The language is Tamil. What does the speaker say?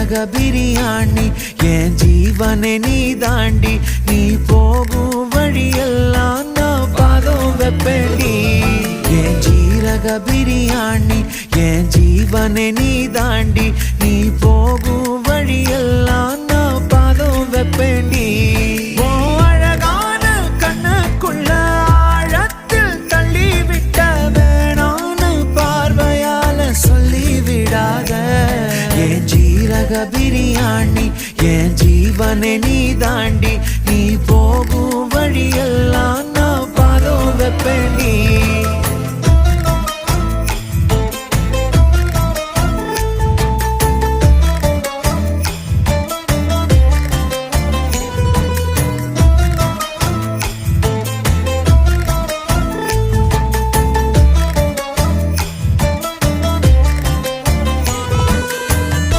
ஜீரக பிரியாணி என் ஜீவனை நீ தாண்டி நீ போகும் வழியெல்லாம் நான் பாதம் வெப்பேண்டி என் ஜீரக பிரியாணி என் ஜீவனை நீ தாண்டி நீ போகும் வழியெல்லாம் நான் பாதம் வெப்பேண்டி பிரியாணி என் ஜீவனை நீ தாண்டி நீ போகும் வழியெல்லாம் நான் பாதம் வெப்பேண்டி